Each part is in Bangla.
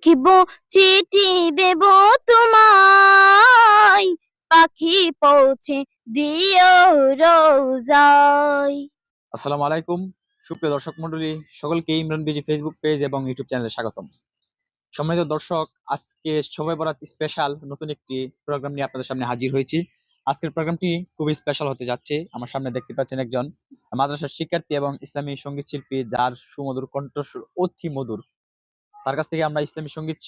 লিখিব চিঠি দেব তোমায়, পাখি পৌঁছে দিও রোজায়। আসসালামু আলাইকুম সুপ্রিয় দর্শক মণ্ডলী, সকলকে ইমরান বিজি ফেসবুক পেজ এবং ইউটিউব চ্যানেলে স্বাগতম। সম্মানিত দর্শক, আজকে শবে বরাত স্পেশাল নতুন একটি প্রোগ্রাম নিয়ে আপনাদের সামনে হাজির হয়েছি। আজকের প্রোগ্রামটি খুবই স্পেশাল হতে যাচ্ছে। আমার সামনে দেখতে পাচ্ছেন একজন মাদ্রাসার শিক্ষার্থী এবং ইসলামী সঙ্গীত শিল্পী, যার সুমধুর কণ্ঠস্বর অতি মধুর। তার কাছ থেকে আমরা ইসলামী সঙ্গীত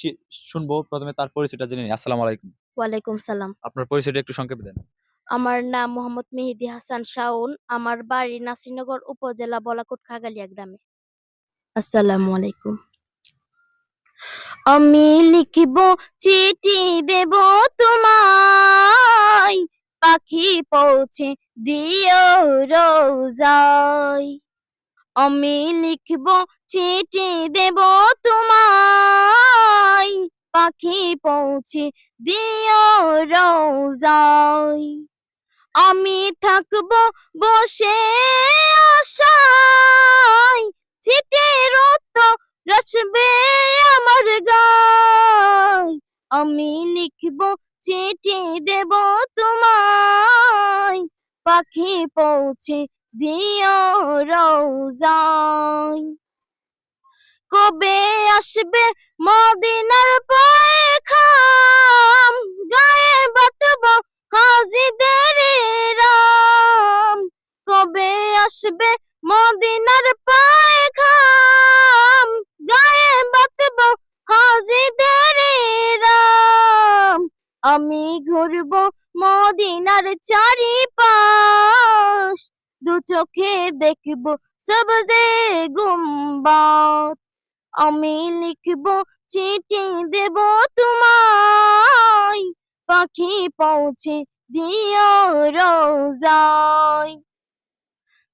শুনবো। প্রথমে তার পরিচয়টা জেনে নিই। আসসালামু আলাইকুম। ওয়ালাইকুম সালাম। আপনার পরিচয়টা একটু সংক্ষেপে দেন। আমার নাম মোহাম্মদ মেহেদী হাসান শাওন। আমার বাড়ি নাসিরনগর উপজেলা বলাকোট খাগালিয়া গ্রামে। আসসালামু আলাইকুম। আমি লিখিব চিঠি দেব তোমায়, পাখি পৌঁছে দিও রোজায়। আমি লিখব চিঠি দেব তোমায়, পাখি পৌঁছে দিও রোজায়। আমি থাকব বসে আশায়, চিঠির উত্তর আসবে আমার গায়। আমি লিখব চিঠি দেব তোমায়, পাখি পৌঁছে দিও রোজায়। কবে আসবে মদিনার পয়খাম, গায়ে বাতব হাজিদের রাম। কবে আসবে মদিনার পয়খাম, গায়ে বাতব হাজিদের রাম। আমি ঘুরব মদিনার চারিপাশ, দু চোখে দেখব সবজে গুম্বাদ। আমি লিখব চিঠি দেব তোমায়, পাখি পৌঁছে দিও রোজায়।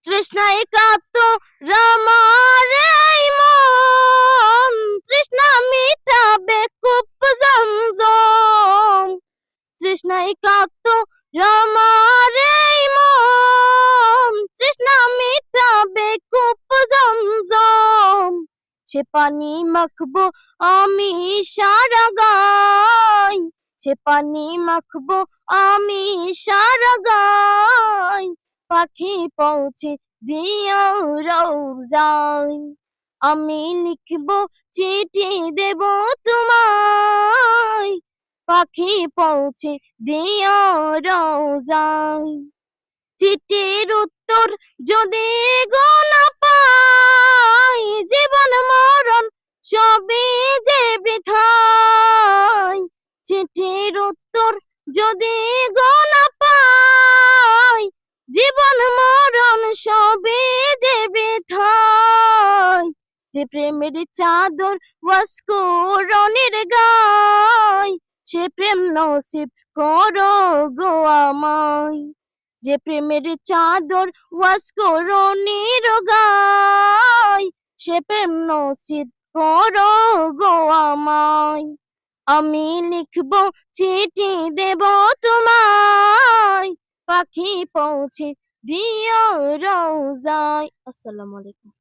তৃষ্ণায় কাঁদত আমার এই মন, তৃষ্ণা মিটাবে কূপ জমজম। তৃষ্ণায় কাঁদত আমার এই মন, তৃষ্ণা মিটাবে কূপ জমজম। সে পানি মাখবো আমি সারা গায়, সে পানি মাখবো আমি সারা গায়। পাখি পৌঁছে দিও রোজায়। আমি লিখব চিঠি দেব তোমায়, পাখি পৌঁছে দিও রোজায়। চিঠির উত্তর যদি গো না পাই, জীবন মরণ সবই যে বৃথায়। চিঠির উত্তর যদি গো না পাই, জীবন মরণ সবই যে বৃথায়। যে প্রেমের চাদর ওয়াস্করণের গায়, সে প্রেম নসিব করো গো আমায়। যে প্রেমের চাদর ওয়াস্করণের গায়, সে প্রেম নসিব করো গো আমায়। আমি লিখব চিঠি দেব তোমায়, পাখি পৌঁছে দিও রোজায়। আসসালামু আলাইকুম।